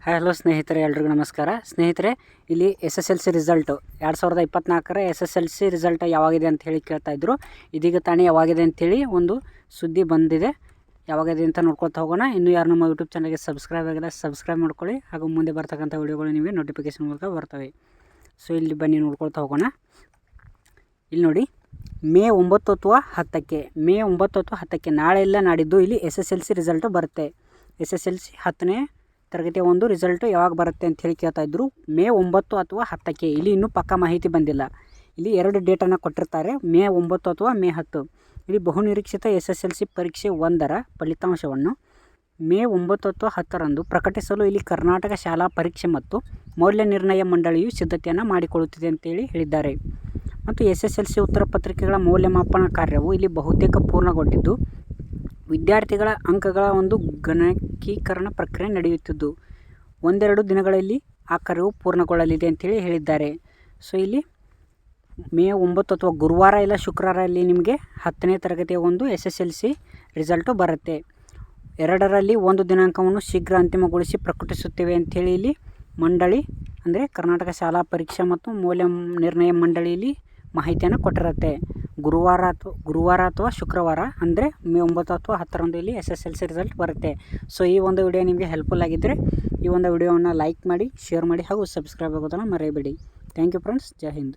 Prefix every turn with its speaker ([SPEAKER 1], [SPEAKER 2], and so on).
[SPEAKER 1] Hello ಸ್ನೇಹಿತರೆ, ಎಲ್ರಿಗೂ ನಮಸ್ಕಾರ. ಸ್ನೇಹಿತರೆ, ಇಲ್ಲಿ SSLC ರಿಸಲ್ಟು 2024ರ SSLC ರಿಸಲ್ಟ್ ಯಾವಾಗಿದೆ ಅಂತ ಹೇಳಿ ಕೇಳ್ತಾ ಇದ್ರು. ಇದೀಗ ತಾನೇ ಯಾವಾಗಿದೆ ಅಂಥೇಳಿ ಒಂದು ಸುದ್ದಿ ಬಂದಿದೆ. ಯಾವಾಗಿದೆ ಅಂತ ನೋಡ್ಕೊಳ್ತಾ ಹೋಗೋಣ. ಇನ್ನೂ ಯಾರು ನಮ್ಮ ಯೂಟ್ಯೂಬ್ ಚಾನಲ್ಗೆ ಸಬ್ಸ್ಕ್ರೈಬ್ ಆಗಿಲ್ಲ, ಸಬ್ಸ್ಕ್ರೈಬ್ ಮಾಡ್ಕೊಳ್ಳಿ. ಹಾಗೂ ಮುಂದೆ ಬರ್ತಕ್ಕಂಥ ವಿಡಿಯೋಗಳು ನಿಮಗೆ ನೋಟಿಫಿಕೇಶನ್ ಮೂಲಕ ಬರ್ತವೆ. ಸೊ ಇಲ್ಲಿ ಬನ್ನಿ ನೋಡ್ಕೊಳ್ತಾ ಹೋಗೋಣ. ಇಲ್ಲಿ ನೋಡಿ, ಮೇ 9 ಅಥವಾ 10ಕ್ಕೆ ಮೇ 9 ಅಥವಾ 10ಕ್ಕೆ ನಾಳೆ ಇಲ್ಲ ನಾಡಿದ್ದು ಇಲ್ಲಿ SSLC ರಿಸಲ್ಟು ಬರುತ್ತೆ. SSLC 10ನೇ ತರಗತಿಯ ಒಂದು ರಿಸಲ್ಟು ಯಾವಾಗ ಬರುತ್ತೆ ಅಂತ ಹೇಳಿ ಕೇಳ್ತಾ ಇದ್ರು. ಮೇ 9 ಅಥವಾ 10ಕ್ಕೆ. ಇಲ್ಲಿ ಇನ್ನೂ ಪಕ್ಕಾ ಮಾಹಿತಿ ಬಂದಿಲ್ಲ. ಇಲ್ಲಿ 2 ಡೇಟನ್ನು ಕೊಟ್ಟಿರ್ತಾರೆ, ಮೇ 9 ಅಥವಾ ಮೇ 10. ಇಲ್ಲಿ ಬಹುನಿರೀಕ್ಷಿತ SSLC ಪರೀಕ್ಷೆ 1ರ ಫಲಿತಾಂಶವನ್ನು ಮೇ 9 ಅಥವಾ 10ರಂದು ಪ್ರಕಟಿಸಲು ಇಲ್ಲಿ ಕರ್ನಾಟಕ ಶಾಲಾ ಪರೀಕ್ಷೆ ಮತ್ತು ಮೌಲ್ಯ ನಿರ್ಣಯ ಮಂಡಳಿಯು ಸಿದ್ಧತೆಯನ್ನು ಮಾಡಿಕೊಳ್ಳುತ್ತಿದೆ ಅಂತೇಳಿ ಹೇಳಿದ್ದಾರೆ. ಮತ್ತು SSLC ಉತ್ತರ ಪತ್ರಿಕೆಗಳ ಮೌಲ್ಯಮಾಪನ ಕಾರ್ಯವು ಇಲ್ಲಿ ಬಹುತೇಕ ಪೂರ್ಣಗೊಂಡಿದ್ದು, ವಿದ್ಯಾರ್ಥಿಗಳ ಅಂಕಗಳ ಒಂದು ಗಣಕೀಕರಣ ಪ್ರಕ್ರಿಯೆ ನಡೆಯುತ್ತಿದ್ದು, 1-2 ದಿನಗಳಲ್ಲಿ ಆ ಕಾರ್ಯವು ಪೂರ್ಣಗೊಳ್ಳಲಿದೆ ಅಂತೇಳಿ ಹೇಳಿದ್ದಾರೆ. ಸೊ ಇಲ್ಲಿ ಮೇ 9 ಅಥವಾ ಗುರುವಾರ ಇಲ್ಲ ಶುಕ್ರವಾರ ಇಲ್ಲಿ ನಿಮಗೆ 10ನೇ ತರಗತಿಯ ಒಂದು SSLC ರಿಸಲ್ಟು ಬರುತ್ತೆ. 2ರಲ್ಲಿ ಒಂದು ದಿನಾಂಕವನ್ನು ಶೀಘ್ರ ಅಂತಿಮಗೊಳಿಸಿ ಪ್ರಕಟಿಸುತ್ತೇವೆ ಅಂಥೇಳಿ ಇಲ್ಲಿ ಮಂಡಳಿ ಅಂದರೆ ಕರ್ನಾಟಕ ಶಾಲಾ ಪರೀಕ್ಷಾ ಮತ್ತು ಮೌಲ್ಯ ನಿರ್ಣಯ ಮಂಡಳಿಯಲ್ಲಿ ಮಾಹಿತಿಯನ್ನು ಕೊಟ್ಟಿರುತ್ತೆ. ಗುರುವಾರ ಅಥವಾ ಶುಕ್ರವಾರ ಅಂದರೆ ಮೇ 9 ಅಥವಾ 10ರಂದು ಇಲ್ಲಿ SSLC ರಿಸಲ್ಟ್ ಬರುತ್ತೆ. ಸೊ ಈ ಒಂದು ವಿಡಿಯೋ ನಿಮಗೆ ಹೆಲ್ಪ್ಫುಲ್ ಆಗಿದ್ದರೆ ಈ ಒಂದು ವಿಡಿಯೋವನ್ನು ಲೈಕ್ ಮಾಡಿ, ಶೇರ್ ಮಾಡಿ ಹಾಗೂ ಸಬ್ಸ್ಕ್ರೈಬ್ ಆಗೋದನ್ನು ಮರೆಯಬೇಡಿ. Thank you friends. ಜೈ ಹಿಂದ್.